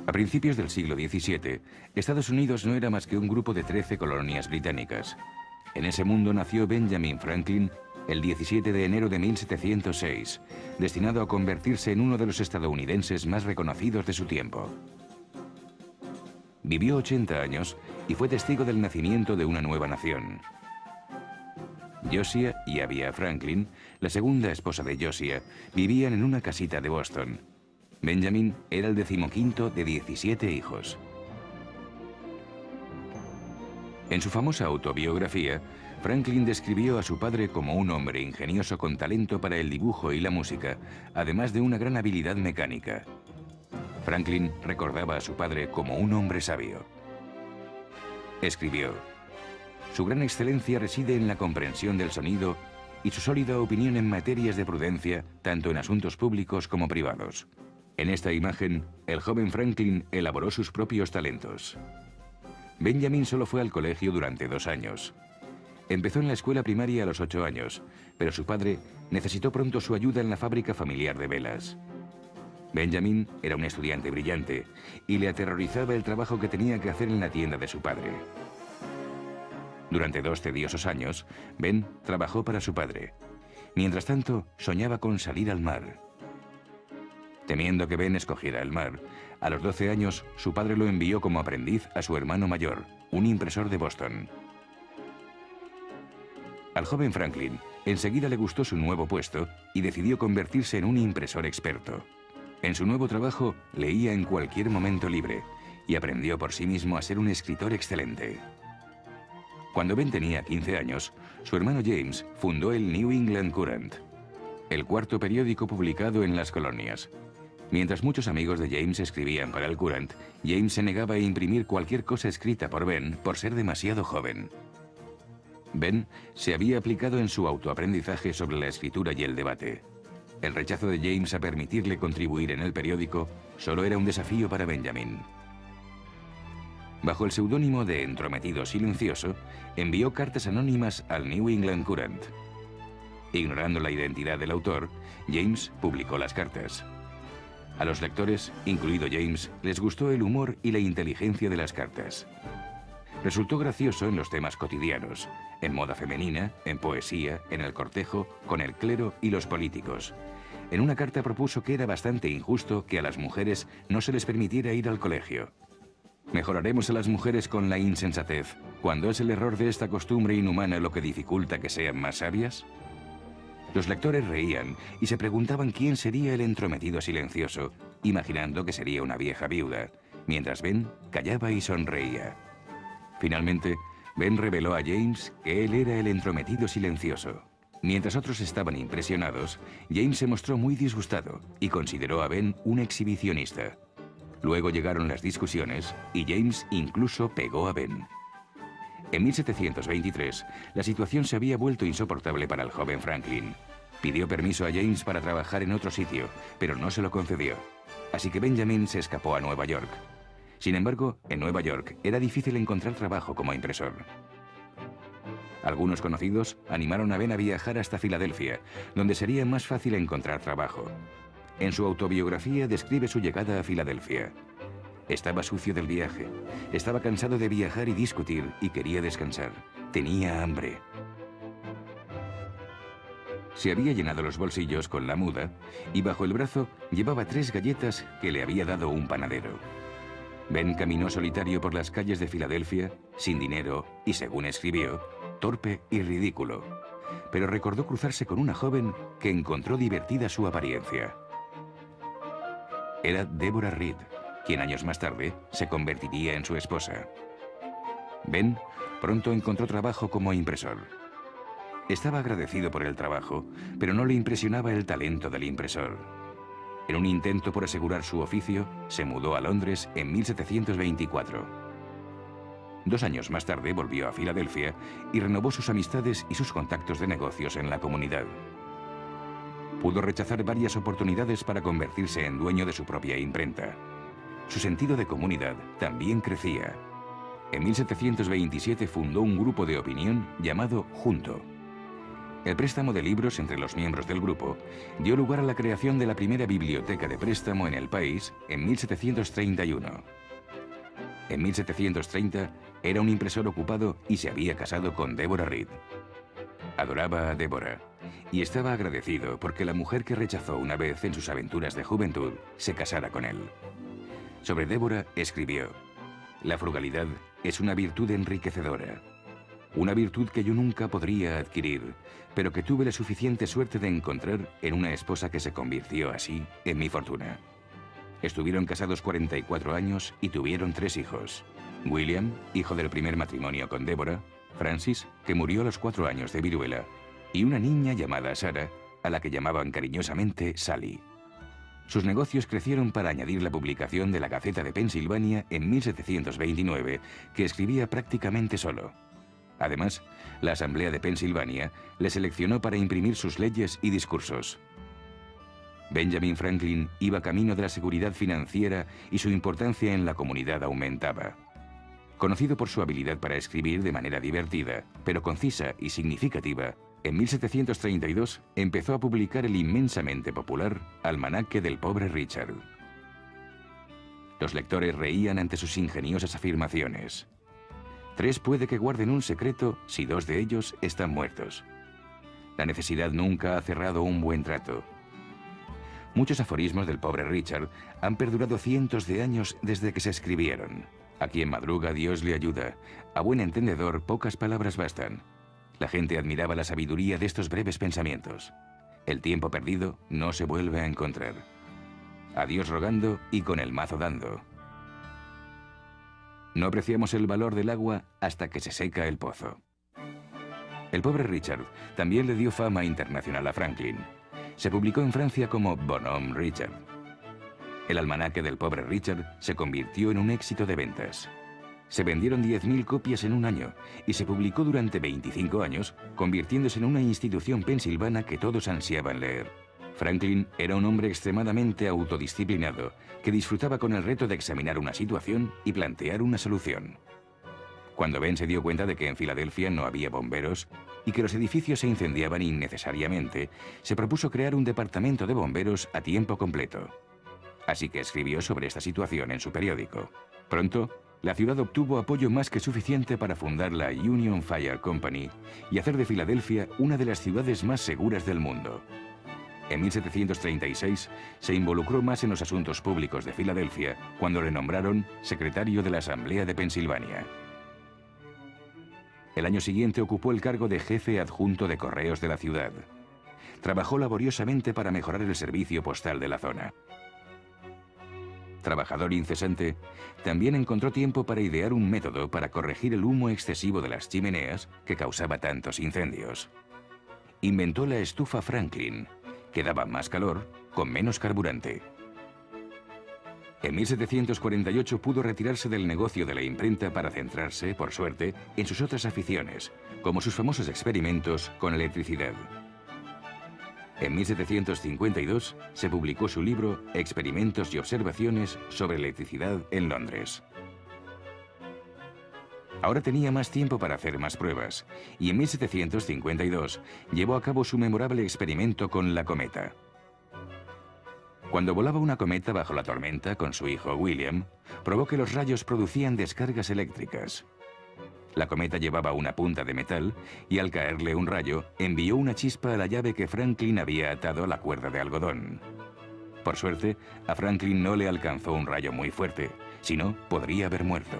A principios del siglo XVII, Estados Unidos no era más que un grupo de 13 colonias británicas. En ese mundo nació Benjamin Franklin el 17 de enero de 1706, destinado a convertirse en uno de los estadounidenses más reconocidos de su tiempo. Vivió 80 años y fue testigo del nacimiento de una nueva nación. Josiah y Abia Franklin, la segunda esposa de Josiah, vivían en una casita de Boston. Benjamin era el 15º de 17 hijos. En su famosa autobiografía, Franklin describió a su padre como un hombre ingenioso con talento para el dibujo y la música, además de una gran habilidad mecánica. Franklin recordaba a su padre como un hombre sabio. Escribió: "Su gran excelencia reside en la comprensión del sonido y su sólida opinión en materias de prudencia, tanto en asuntos públicos como privados". En esta imagen, el joven Franklin elaboró sus propios talentos. Benjamin solo fue al colegio durante 2 años. Empezó en la escuela primaria a los 8 años, pero su padre necesitó pronto su ayuda en la fábrica familiar de velas. Benjamin era un estudiante brillante y le aterrorizaba el trabajo que tenía que hacer en la tienda de su padre. Durante 2 tediosos años, Ben trabajó para su padre. Mientras tanto, soñaba con salir al mar. Temiendo que Ben escogiera el mar, a los 12 años su padre lo envió como aprendiz a su hermano mayor, un impresor de Boston. Al joven Franklin enseguida le gustó su nuevo puesto y decidió convertirse en un impresor experto. En su nuevo trabajo leía en cualquier momento libre y aprendió por sí mismo a ser un escritor excelente. Cuando Ben tenía 15 años, su hermano James fundó el New England Courant, el cuarto periódico publicado en las colonias. Mientras muchos amigos de James escribían para el Courant, James se negaba a imprimir cualquier cosa escrita por Ben por ser demasiado joven. Ben se había aplicado en su autoaprendizaje sobre la escritura y el debate. El rechazo de James a permitirle contribuir en el periódico solo era un desafío para Benjamin. Bajo el seudónimo de Entrometido Silencioso, envió cartas anónimas al New England Courant. Ignorando la identidad del autor, James publicó las cartas. A los lectores, incluido James, les gustó el humor y la inteligencia de las cartas. Resultó gracioso en los temas cotidianos, en moda femenina, en poesía, en el cortejo, con el clero y los políticos. En una carta propuso que era bastante injusto que a las mujeres no se les permitiera ir al colegio. Mejoraremos a las mujeres con la insensatez, cuando es el error de esta costumbre inhumana lo que dificulta que sean más sabias. Los lectores reían y se preguntaban quién sería el entrometido silencioso, imaginando que sería una vieja viuda, mientras Ben callaba y sonreía. Finalmente, Ben reveló a James que él era el entrometido silencioso. Mientras otros estaban impresionados, James se mostró muy disgustado y consideró a Ben un exhibicionista. Luego llegaron las discusiones y James incluso pegó a Ben. En 1723, la situación se había vuelto insoportable para el joven Franklin. Pidió permiso a James para trabajar en otro sitio, pero no se lo concedió. Así que Benjamin se escapó a Nueva York. Sin embargo, en Nueva York era difícil encontrar trabajo como impresor. Algunos conocidos animaron a Ben a viajar hasta Filadelfia, donde sería más fácil encontrar trabajo. En su autobiografía describe su llegada a Filadelfia. Estaba sucio del viaje, estaba cansado de viajar y discutir y quería descansar. Tenía hambre. Se había llenado los bolsillos con la muda y bajo el brazo llevaba 3 galletas que le había dado un panadero. Ben caminó solitario por las calles de Filadelfia, sin dinero y, según escribió, torpe y ridículo. Pero recordó cruzarse con una joven que encontró divertida su apariencia. Era Deborah Reed, quien años más tarde se convertiría en su esposa. Ben pronto encontró trabajo como impresor. Estaba agradecido por el trabajo, pero no le impresionaba el talento del impresor. En un intento por asegurar su oficio, se mudó a Londres en 1724. 2 años más tarde volvió a Filadelfia y renovó sus amistades y sus contactos de negocios en la comunidad. Pudo rechazar varias oportunidades para convertirse en dueño de su propia imprenta. Su sentido de comunidad también crecía. En 1727 fundó un grupo de opinión llamado Junto. El préstamo de libros entre los miembros del grupo dio lugar a la creación de la primera biblioteca de préstamo en el país en 1731. En 1730 era un impresor ocupado y se había casado con Deborah Reed. Adoraba a Deborah y estaba agradecido porque la mujer que rechazó una vez en sus aventuras de juventud se casara con él. Sobre Deborah escribió: «La frugalidad es una virtud enriquecedora. Una virtud que yo nunca podría adquirir, pero que tuve la suficiente suerte de encontrar en una esposa que se convirtió así en mi fortuna». Estuvieron casados 44 años y tuvieron 3 hijos. William, hijo del primer matrimonio con Deborah; Francis, que murió a los 4 años de viruela; y una niña llamada Sarah, a la que llamaban cariñosamente Sally. Sus negocios crecieron para añadir la publicación de la Gaceta de Pensilvania en 1729, que escribía prácticamente solo. Además, la Asamblea de Pensilvania le seleccionó para imprimir sus leyes y discursos. Benjamin Franklin iba camino de la seguridad financiera y su importancia en la comunidad aumentaba. Conocido por su habilidad para escribir de manera divertida, pero concisa y significativa, en 1732 empezó a publicar el inmensamente popular Almanaque del Pobre Richard. Los lectores reían ante sus ingeniosas afirmaciones. 3 puede que guarden un secreto si 2 de ellos están muertos. La necesidad nunca ha cerrado un buen trato. Muchos aforismos del Pobre Richard han perdurado cientos de años desde que se escribieron. A quien madruga Dios le ayuda. A buen entendedor pocas palabras bastan. La gente admiraba la sabiduría de estos breves pensamientos. El tiempo perdido no se vuelve a encontrar. A Dios rogando y con el mazo dando. No apreciamos el valor del agua hasta que se seca el pozo. El Pobre Richard también le dio fama internacional a Franklin. Se publicó en Francia como Bonhomme Richard. El almanaque del Pobre Richard se convirtió en un éxito de ventas. Se vendieron 10.000 copias en un año y se publicó durante 25 años, convirtiéndose en una institución pensilvana que todos ansiaban leer. Franklin era un hombre extremadamente autodisciplinado, que disfrutaba con el reto de examinar una situación y plantear una solución. Cuando Ben se dio cuenta de que en Filadelfia no había bomberos y que los edificios se incendiaban innecesariamente, se propuso crear un departamento de bomberos a tiempo completo. Así que escribió sobre esta situación en su periódico. Pronto, la ciudad obtuvo apoyo más que suficiente para fundar la Union Fire Company y hacer de Filadelfia una de las ciudades más seguras del mundo. En 1736 se involucró más en los asuntos públicos de Filadelfia cuando le nombraron secretario de la Asamblea de Pensilvania. El año siguiente ocupó el cargo de jefe adjunto de correos de la ciudad. Trabajó laboriosamente para mejorar el servicio postal de la zona. Trabajador incesante, también encontró tiempo para idear un método para corregir el humo excesivo de las chimeneas que causaba tantos incendios. Inventó la estufa Franklin, que daba más calor con menos carburante. En 1748 pudo retirarse del negocio de la imprenta para centrarse, por suerte, en sus otras aficiones, como sus famosos experimentos con electricidad. En 1752 se publicó su libro Experimentos y observaciones sobre electricidad en Londres. Ahora tenía más tiempo para hacer más pruebas, y en 1752 llevó a cabo su memorable experimento con la cometa. Cuando volaba una cometa bajo la tormenta con su hijo William, probó que los rayos producían descargas eléctricas. La cometa llevaba una punta de metal y al caerle un rayo, envió una chispa a la llave que Franklin había atado a la cuerda de algodón. Por suerte, a Franklin no le alcanzó un rayo muy fuerte, si no, podría haber muerto.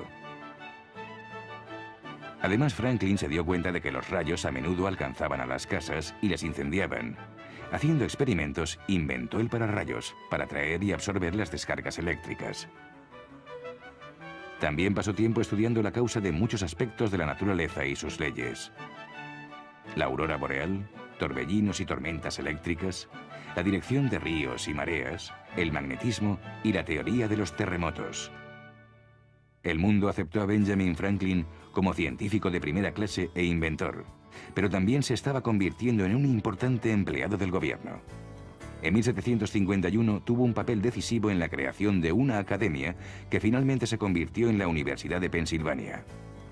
Además, Franklin se dio cuenta de que los rayos a menudo alcanzaban a las casas y las incendiaban. Haciendo experimentos, inventó el pararrayos para atraer y absorber las descargas eléctricas. También pasó tiempo estudiando la causa de muchos aspectos de la naturaleza y sus leyes. La aurora boreal, torbellinos y tormentas eléctricas, la dirección de ríos y mareas, el magnetismo y la teoría de los terremotos. El mundo aceptó a Benjamin Franklin como científico de primera clase e inventor, pero también se estaba convirtiendo en un importante empleado del gobierno. En 1751 tuvo un papel decisivo en la creación de una academia que finalmente se convirtió en la Universidad de Pensilvania.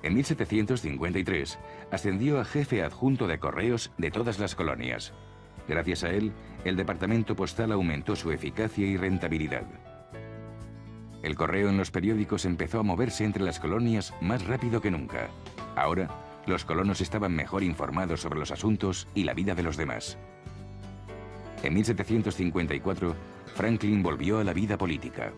En 1753 ascendió a jefe adjunto de correos de todas las colonias. Gracias a él, el departamento postal aumentó su eficacia y rentabilidad. El correo en los periódicos empezó a moverse entre las colonias más rápido que nunca. Ahora, los colonos estaban mejor informados sobre los asuntos y la vida de los demás. En 1754, Franklin volvió a la vida política.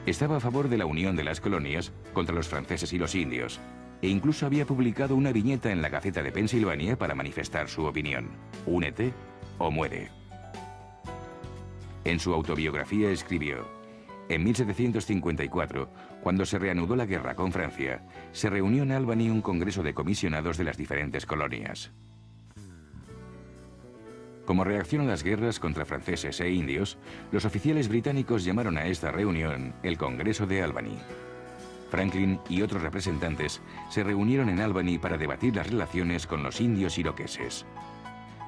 Estaba a favor de la unión de las colonias contra los franceses y los indios, e incluso había publicado una viñeta en la Gaceta de Pensilvania para manifestar su opinión: únete o muere. En su autobiografía escribió: en 1754, cuando se reanudó la guerra con Francia, se reunió en Albany un congreso de comisionados de las diferentes colonias. Como reacción a las guerras contra franceses e indios, los oficiales británicos llamaron a esta reunión el Congreso de Albany. Franklin y otros representantes se reunieron en Albany para debatir las relaciones con los indios iroqueses.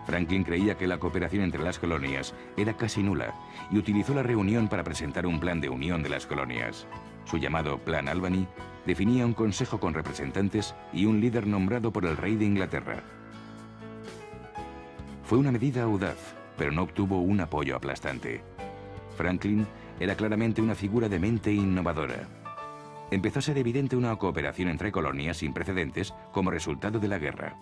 Franklin creía que la cooperación entre las colonias era casi nula y utilizó la reunión para presentar un plan de unión de las colonias. Su llamado Plan Albany definía un consejo con representantes y un líder nombrado por el rey de Inglaterra. Fue una medida audaz, pero no obtuvo un apoyo aplastante. Franklin era claramente una figura de mente innovadora. Empezó a ser evidente una cooperación entre colonias sin precedentes como resultado de la guerra.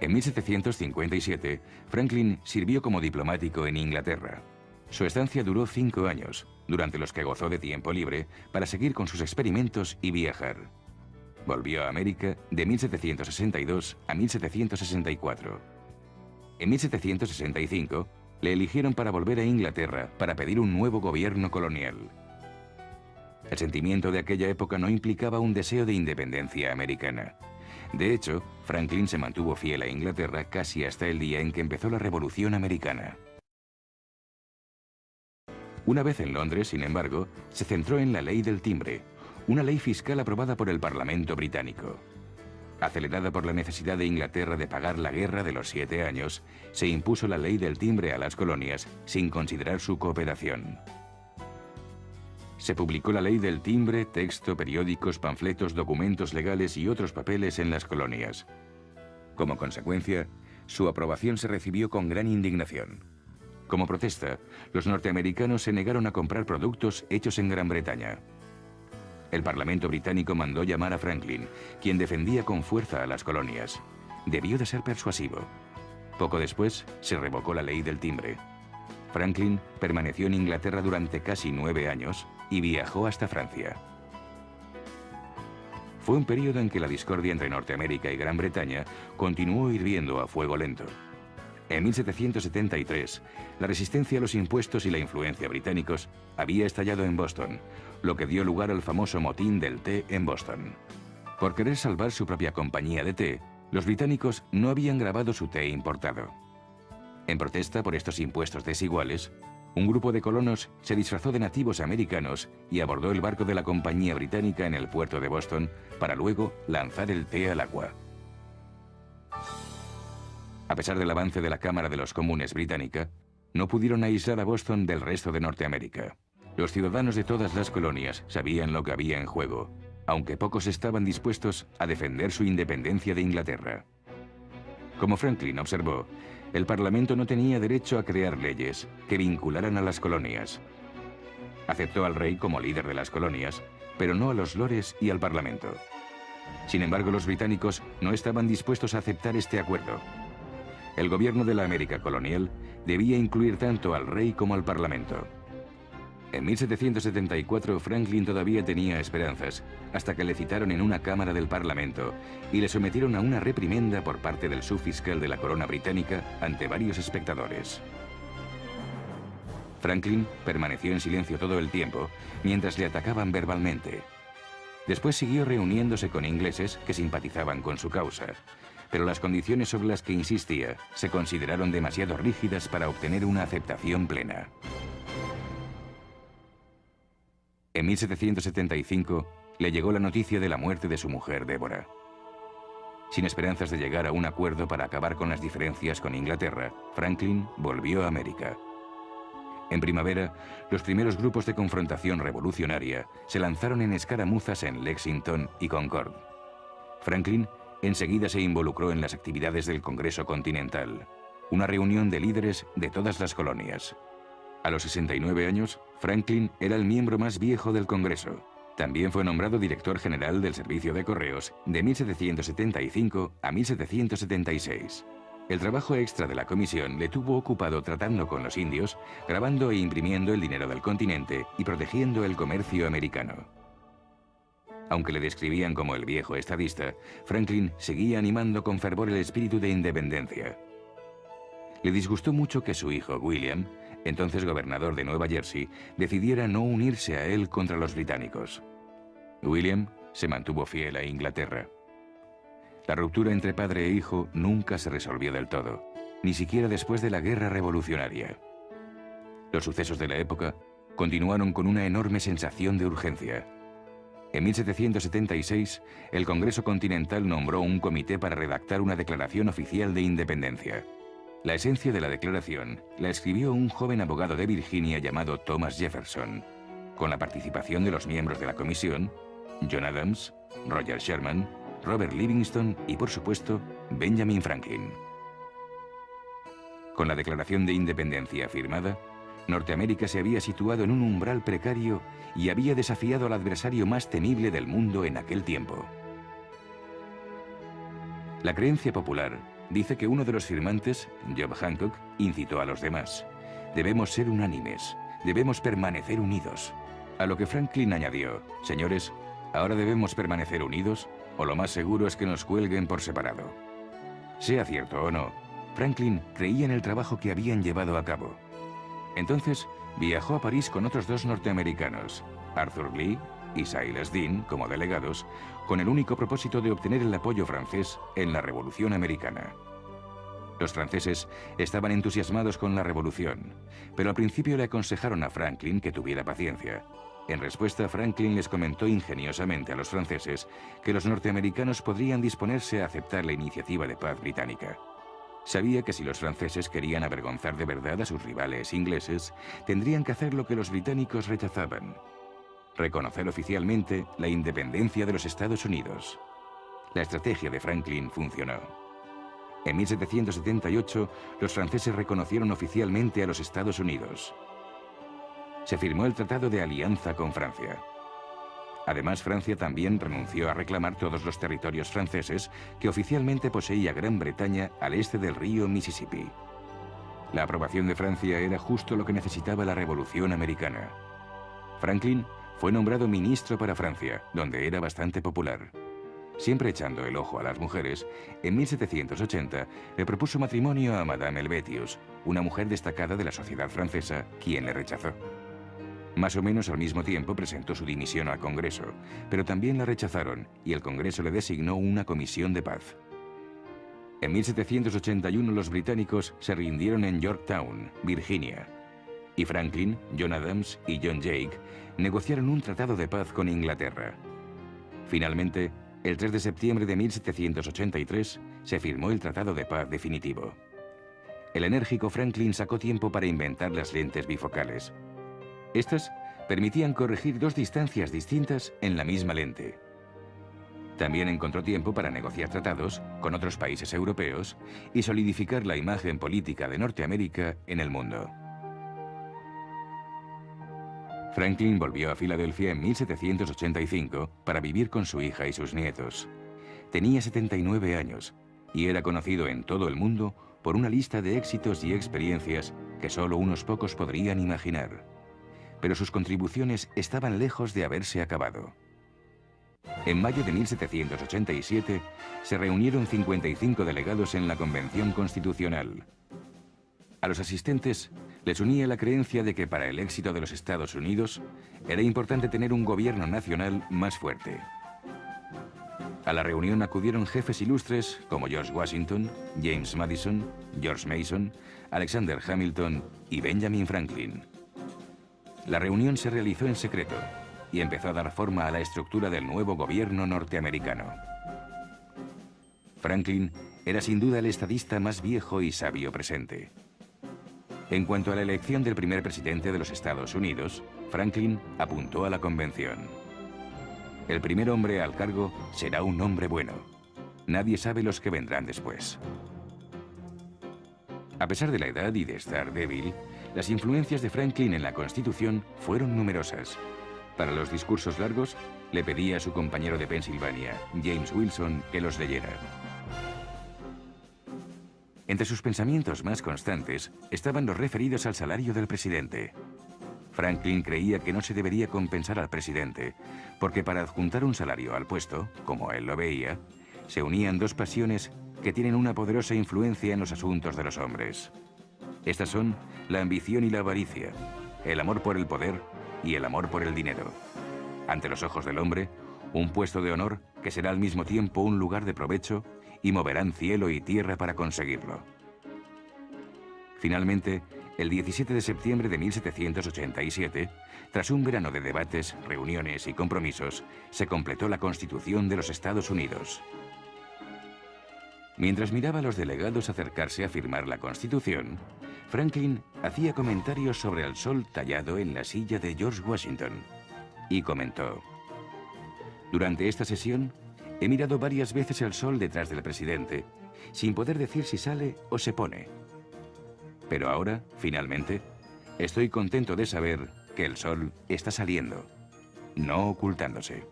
En 1757, Franklin sirvió como diplomático en Inglaterra. Su estancia duró 5 años, durante los que gozó de tiempo libre para seguir con sus experimentos y viajar. Volvió a América de 1762 a 1764. En 1765, le eligieron para volver a Inglaterra para pedir un nuevo gobierno colonial. El sentimiento de aquella época no implicaba un deseo de independencia americana. De hecho, Franklin se mantuvo fiel a Inglaterra casi hasta el día en que empezó la Revolución Americana. Una vez en Londres, sin embargo, se centró en la Ley del Timbre, una ley fiscal aprobada por el Parlamento británico. Acelerada por la necesidad de Inglaterra de pagar la Guerra de los 7 años, se impuso la Ley del Timbre a las colonias sin considerar su cooperación. Se publicó la Ley del Timbre, texto, periódicos, panfletos, documentos legales y otros papeles en las colonias. Como consecuencia, su aprobación se recibió con gran indignación. Como protesta, los norteamericanos se negaron a comprar productos hechos en Gran Bretaña. El Parlamento británico mandó llamar a Franklin, quien defendía con fuerza a las colonias. Debió de ser persuasivo. Poco después, se revocó la Ley del Timbre. Franklin permaneció en Inglaterra durante casi 9 años y viajó hasta Francia. Fue un periodo en que la discordia entre Norteamérica y Gran Bretaña continuó hirviendo a fuego lento. En 1773, la resistencia a los impuestos y la influencia británicos había estallado en Boston, lo que dio lugar al famoso motín del té en Boston. Por querer salvar su propia compañía de té, los británicos no habían grabado su té importado. En protesta por estos impuestos desiguales, un grupo de colonos se disfrazó de nativos americanos y abordó el barco de la compañía británica en el puerto de Boston para luego lanzar el té al agua. A pesar del avance de la Cámara de los Comunes británica, no pudieron aislar a Boston del resto de Norteamérica. Los ciudadanos de todas las colonias sabían lo que había en juego, aunque pocos estaban dispuestos a defender su independencia de Inglaterra. Como Franklin observó, el Parlamento no tenía derecho a crear leyes que vincularan a las colonias. Aceptó al rey como líder de las colonias, pero no a los lores y al Parlamento. Sin embargo, los británicos no estaban dispuestos a aceptar este acuerdo. El gobierno de la América colonial debía incluir tanto al rey como al Parlamento. En 1774, Franklin todavía tenía esperanzas, hasta que le citaron en una cámara del Parlamento y le sometieron a una reprimenda por parte del subfiscal de la corona británica ante varios espectadores. Franklin permaneció en silencio todo el tiempo mientras le atacaban verbalmente. Después siguió reuniéndose con ingleses que simpatizaban con su causa, pero las condiciones sobre las que insistía se consideraron demasiado rígidas para obtener una aceptación plena. En 1775 le llegó la noticia de la muerte de su mujer, Débora. Sin esperanzas de llegar a un acuerdo para acabar con las diferencias con Inglaterra, Franklin volvió a América. En primavera, los primeros grupos de confrontación revolucionaria se lanzaron en escaramuzas en Lexington y Concord. Franklin enseguida se involucró en las actividades del Congreso Continental, una reunión de líderes de todas las colonias. A los 69 años, Franklin era el miembro más viejo del Congreso. También fue nombrado director general del Servicio de Correos de 1775 a 1776. El trabajo extra de la comisión le tuvo ocupado tratando con los indios, grabando e imprimiendo el dinero del continente y protegiendo el comercio americano. Aunque le describían como el viejo estadista, Franklin seguía animando con fervor el espíritu de independencia. Le disgustó mucho que su hijo, William, entonces gobernador de Nueva Jersey, decidiera no unirse a él contra los británicos. William se mantuvo fiel a Inglaterra. La ruptura entre padre e hijo nunca se resolvió del todo, ni siquiera después de la Guerra Revolucionaria. Los sucesos de la época continuaron con una enorme sensación de urgencia. En 1776, el Congreso Continental nombró un comité para redactar una declaración oficial de independencia. La esencia de la declaración la escribió un joven abogado de Virginia llamado Thomas Jefferson, con la participación de los miembros de la comisión, John Adams, Roger Sherman, Robert Livingston y, por supuesto, Benjamin Franklin. Con la Declaración de Independencia firmada, Norteamérica se había situado en un umbral precario y había desafiado al adversario más temible del mundo en aquel tiempo. La creencia popular dice que uno de los firmantes, Job Hancock, incitó a los demás: debemos ser unánimes, debemos permanecer unidos. A lo que Franklin añadió: señores, ahora debemos permanecer unidos, o lo más seguro es que nos cuelguen por separado. Sea cierto o no, Franklin creía en el trabajo que habían llevado a cabo. Entonces viajó a París con otros dos norteamericanos, Arthur Lee y Silas Deane, como delegados, con el único propósito de obtener el apoyo francés en la Revolución Americana. Los franceses estaban entusiasmados con la revolución, pero al principio le aconsejaron a Franklin que tuviera paciencia. En respuesta, Franklin les comentó ingeniosamente a los franceses que los norteamericanos podrían disponerse a aceptar la iniciativa de paz británica. Sabía que si los franceses querían avergonzar de verdad a sus rivales ingleses, tendrían que hacer lo que los británicos rechazaban: reconocer oficialmente la independencia de los Estados Unidos. La estrategia de Franklin funcionó. En 1778, los franceses reconocieron oficialmente a los Estados Unidos. Se firmó el Tratado de Alianza con Francia. Además, Francia también renunció a reclamar todos los territorios franceses que oficialmente poseía Gran Bretaña al este del río Mississippi. La aprobación de Francia era justo lo que necesitaba la Revolución Americana. Franklin fue nombrado ministro para Francia, donde era bastante popular. Siempre echando el ojo a las mujeres, en 1780 le propuso matrimonio a Madame Helvétius, una mujer destacada de la sociedad francesa, quien le rechazó. Más o menos al mismo tiempo presentó su dimisión al Congreso, pero también la rechazaron y el Congreso le designó una comisión de paz. En 1781 los británicos se rindieron en Yorktown, Virginia, y Franklin, John Adams y John Jay negociaron un tratado de paz con Inglaterra. Finalmente, el 3 de septiembre de 1783 se firmó el tratado de paz definitivo. El enérgico Franklin sacó tiempo para inventar las lentes bifocales. Estas permitían corregir dos distancias distintas en la misma lente. También encontró tiempo para negociar tratados con otros países europeos y solidificar la imagen política de Norteamérica en el mundo. Franklin volvió a Filadelfia en 1785 para vivir con su hija y sus nietos. Tenía 79 años y era conocido en todo el mundo por una lista de éxitos y experiencias que solo unos pocos podrían imaginar. Pero sus contribuciones estaban lejos de haberse acabado. En mayo de 1787 se reunieron 55 delegados en la Convención Constitucional. A los asistentes les unía la creencia de que para el éxito de los Estados Unidos era importante tener un gobierno nacional más fuerte. A la reunión acudieron jefes ilustres como George Washington, James Madison, George Mason, Alexander Hamilton y Benjamin Franklin. La reunión se realizó en secreto y empezó a dar forma a la estructura del nuevo gobierno norteamericano. Franklin era sin duda el estadista más viejo y sabio presente. En cuanto a la elección del primer presidente de los Estados Unidos, Franklin apuntó a la convención. El primer hombre al cargo será un hombre bueno. Nadie sabe los que vendrán después. A pesar de la edad y de estar débil, las influencias de Franklin en la Constitución fueron numerosas. Para los discursos largos, le pedía a su compañero de Pensilvania, James Wilson, que los leyera. Entre sus pensamientos más constantes estaban los referidos al salario del presidente. Franklin creía que no se debería compensar al presidente, porque para adjuntar un salario al puesto, como él lo veía, se unían dos pasiones que tienen una poderosa influencia en los asuntos de los hombres. Estas son la ambición y la avaricia, el amor por el poder y el amor por el dinero. Ante los ojos del hombre, un puesto de honor que será al mismo tiempo un lugar de provecho y moverán cielo y tierra para conseguirlo. Finalmente, el 17 de septiembre de 1787, tras un verano de debates, reuniones y compromisos, se completó la Constitución de los Estados Unidos. Mientras miraba a los delegados acercarse a firmar la Constitución, Franklin hacía comentarios sobre el sol tallado en la silla de George Washington y comentó: «Durante esta sesión he mirado varias veces el sol detrás del presidente, sin poder decir si sale o se pone. Pero ahora, finalmente, estoy contento de saber que el sol está saliendo, no ocultándose».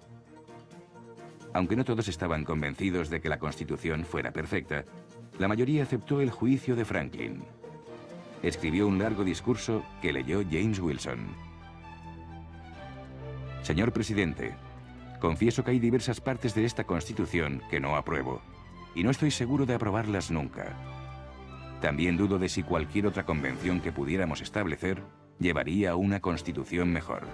Aunque no todos estaban convencidos de que la Constitución fuera perfecta, la mayoría aceptó el juicio de Franklin. Escribió un largo discurso que leyó James Wilson. «Señor presidente, confieso que hay diversas partes de esta Constitución que no apruebo, y no estoy seguro de aprobarlas nunca. También dudo de si cualquier otra convención que pudiéramos establecer llevaría a una Constitución mejor.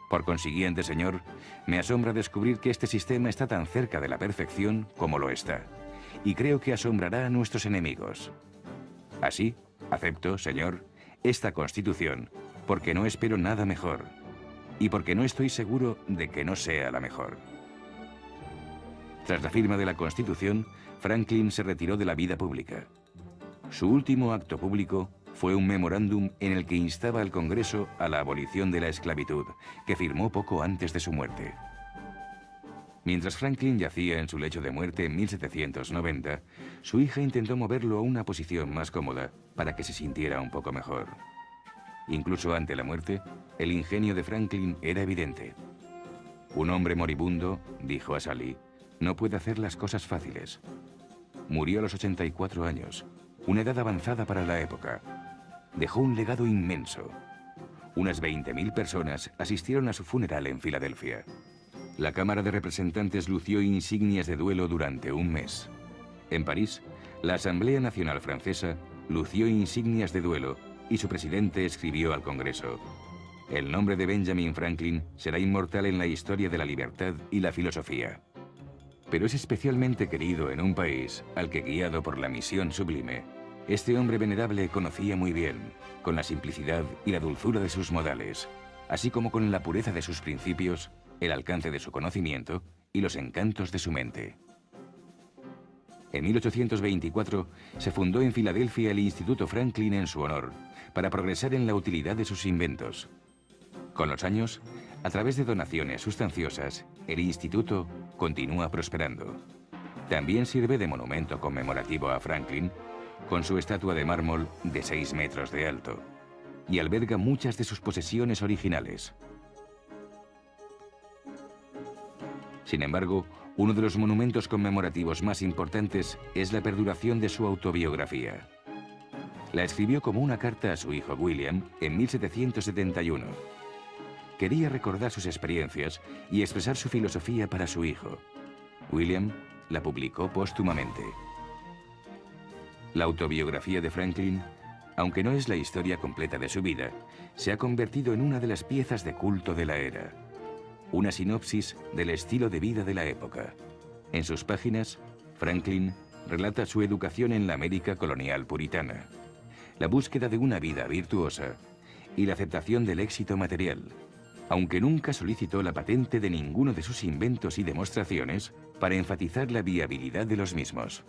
Por consiguiente, señor, me asombra descubrir que este sistema está tan cerca de la perfección como lo está, y creo que asombrará a nuestros enemigos. Así, acepto, señor, esta Constitución, porque no espero nada mejor, y porque no estoy seguro de que no sea la mejor». Tras la firma de la Constitución, Franklin se retiró de la vida pública. Su último acto público fue un memorándum en el que instaba al Congreso a la abolición de la esclavitud, que firmó poco antes de su muerte. Mientras Franklin yacía en su lecho de muerte en 1790, su hija intentó moverlo a una posición más cómoda para que se sintiera un poco mejor. Incluso ante la muerte, el ingenio de Franklin era evidente. «Un hombre moribundo», dijo a Sally, «no puede hacer las cosas fáciles». Murió a los 84 años, una edad avanzada para la época. Dejó un legado inmenso. Unas 20.000 personas asistieron a su funeral en Filadelfia. La Cámara de Representantes lució insignias de duelo durante un mes. En París, la Asamblea Nacional Francesa lució insignias de duelo y su presidente escribió al Congreso: «El nombre de Benjamin Franklin será inmortal en la historia de la libertad y la filosofía». Pero es especialmente querido en un país al que, guiado por la misión sublime, este hombre venerable conocía muy bien, con la simplicidad y la dulzura de sus modales, así como con la pureza de sus principios, el alcance de su conocimiento y los encantos de su mente. En 1824 se fundó en Filadelfia el Instituto Franklin en su honor, para progresar en la utilidad de sus inventos. Con los años, a través de donaciones sustanciosas, el instituto continúa prosperando. También sirve de monumento conmemorativo a Franklin, con su estatua de mármol de 6 metros de alto, y alberga muchas de sus posesiones originales. Sin embargo, uno de los monumentos conmemorativos más importantes es la perduración de su autobiografía. La escribió como una carta a su hijo William en 1771. Quería recordar sus experiencias y expresar su filosofía para su hijo. William la publicó póstumamente. La autobiografía de Franklin, aunque no es la historia completa de su vida, se ha convertido en una de las piezas de culto de la era. Una sinopsis del estilo de vida de la época. En sus páginas, Franklin relata su educación en la América colonial puritana, la búsqueda de una vida virtuosa y la aceptación del éxito material, aunque nunca solicitó la patente de ninguno de sus inventos y demostraciones para enfatizar la viabilidad de los mismos.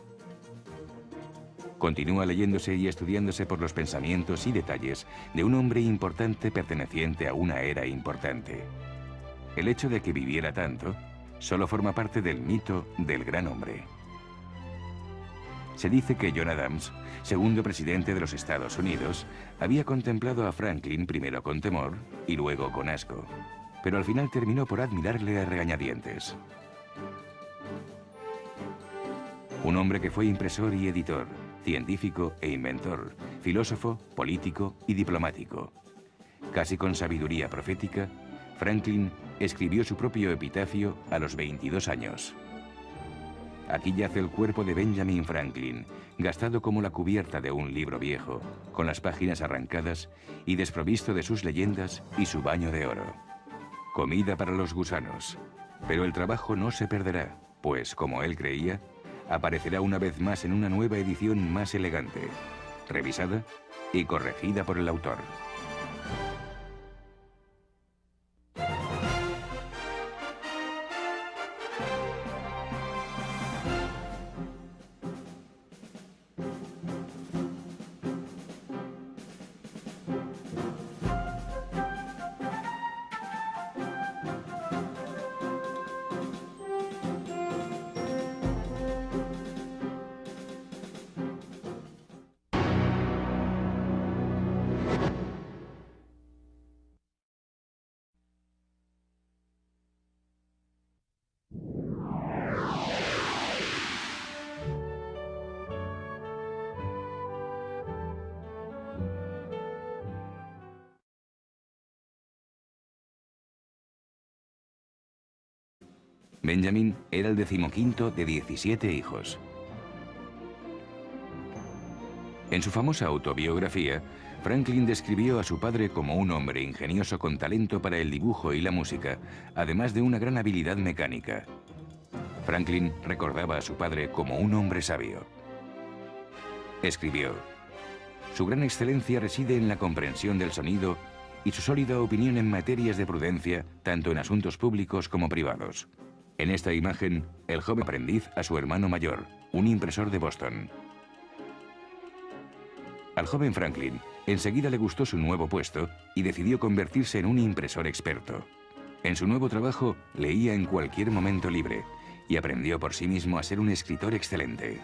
Continúa leyéndose y estudiándose por los pensamientos y detalles de un hombre importante perteneciente a una era importante. El hecho de que viviera tanto solo forma parte del mito del gran hombre. Se dice que John Adams, segundo presidente de los Estados Unidos, había contemplado a Franklin primero con temor y luego con asco, pero al final terminó por admirarle a regañadientes. Un hombre que fue impresor y editor, científico e inventor, filósofo, político y diplomático. Casi con sabiduría profética, Franklin escribió su propio epitafio a los 22 años. Aquí yace el cuerpo de Benjamin Franklin, gastado como la cubierta de un libro viejo, con las páginas arrancadas y desprovisto de sus leyendas y su baño de oro. Comida para los gusanos. Pero el trabajo no se perderá, pues, como él creía, aparecerá una vez más en una nueva edición más elegante, revisada y corregida por el autor. Benjamin era el 15º de 17 hijos. En su famosa autobiografía, Franklin describió a su padre como un hombre ingenioso con talento para el dibujo y la música, además de una gran habilidad mecánica. Franklin recordaba a su padre como un hombre sabio. Escribió: "Su gran excelencia reside en la comprensión del sonido y su sólida opinión en materias de prudencia, tanto en asuntos públicos como privados". En esta imagen, el joven aprendiz a su hermano mayor, un impresor de Boston. Al joven Franklin enseguida le gustó su nuevo puesto y decidió convertirse en un impresor experto. En su nuevo trabajo leía en cualquier momento libre y aprendió por sí mismo a ser un escritor excelente.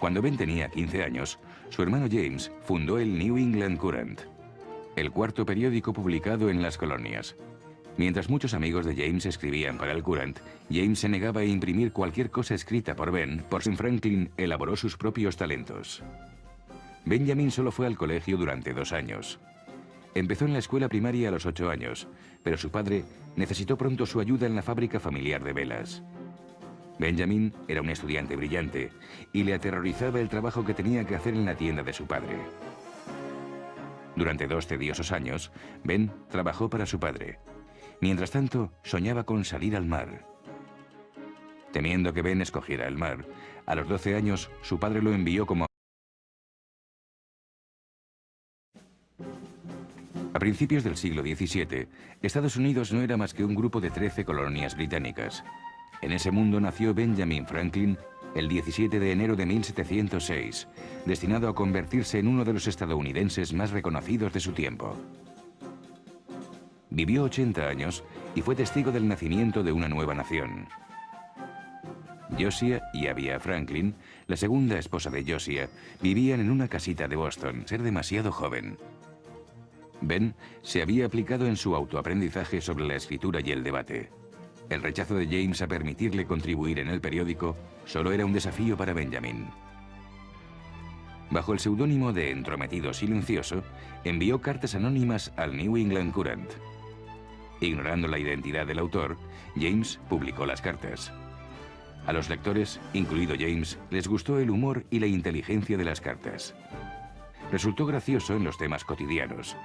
Cuando Ben tenía 15 años, su hermano James fundó el New England Courant, el cuarto periódico publicado en las colonias. Mientras muchos amigos de James escribían para el Courant, James se negaba a imprimir cualquier cosa escrita por Ben, por si Franklin elaboró sus propios talentos. Benjamin solo fue al colegio durante 2 años. Empezó en la escuela primaria a los 8 años, pero su padre necesitó pronto su ayuda en la fábrica familiar de velas. Benjamin era un estudiante brillante y le aterrorizaba el trabajo que tenía que hacer en la tienda de su padre. Durante 2 tediosos años, Ben trabajó para su padre. Mientras tanto, soñaba con salir al mar. Temiendo que Ben escogiera el mar, a los 12 años su padre lo envió como... A principios del siglo XVII, Estados Unidos no era más que un grupo de 13 colonias británicas. En ese mundo nació Benjamin Franklin el 17 de enero de 1706, destinado a convertirse en uno de los estadounidenses más reconocidos de su tiempo. Vivió 80 años y fue testigo del nacimiento de una nueva nación. Josiah y Abia Franklin, la segunda esposa de Josiah, vivían en una casita de Boston, ser demasiado joven. Ben se había aplicado en su autoaprendizaje sobre la escritura y el debate. El rechazo de James a permitirle contribuir en el periódico solo era un desafío para Benjamin. Bajo el seudónimo de Entrometido Silencioso, envió cartas anónimas al New England Courant. Ignorando la identidad del autor, James publicó las cartas. A los lectores, incluido James, les gustó el humor y la inteligencia de las cartas. Resultó gracioso en los temas cotidianos.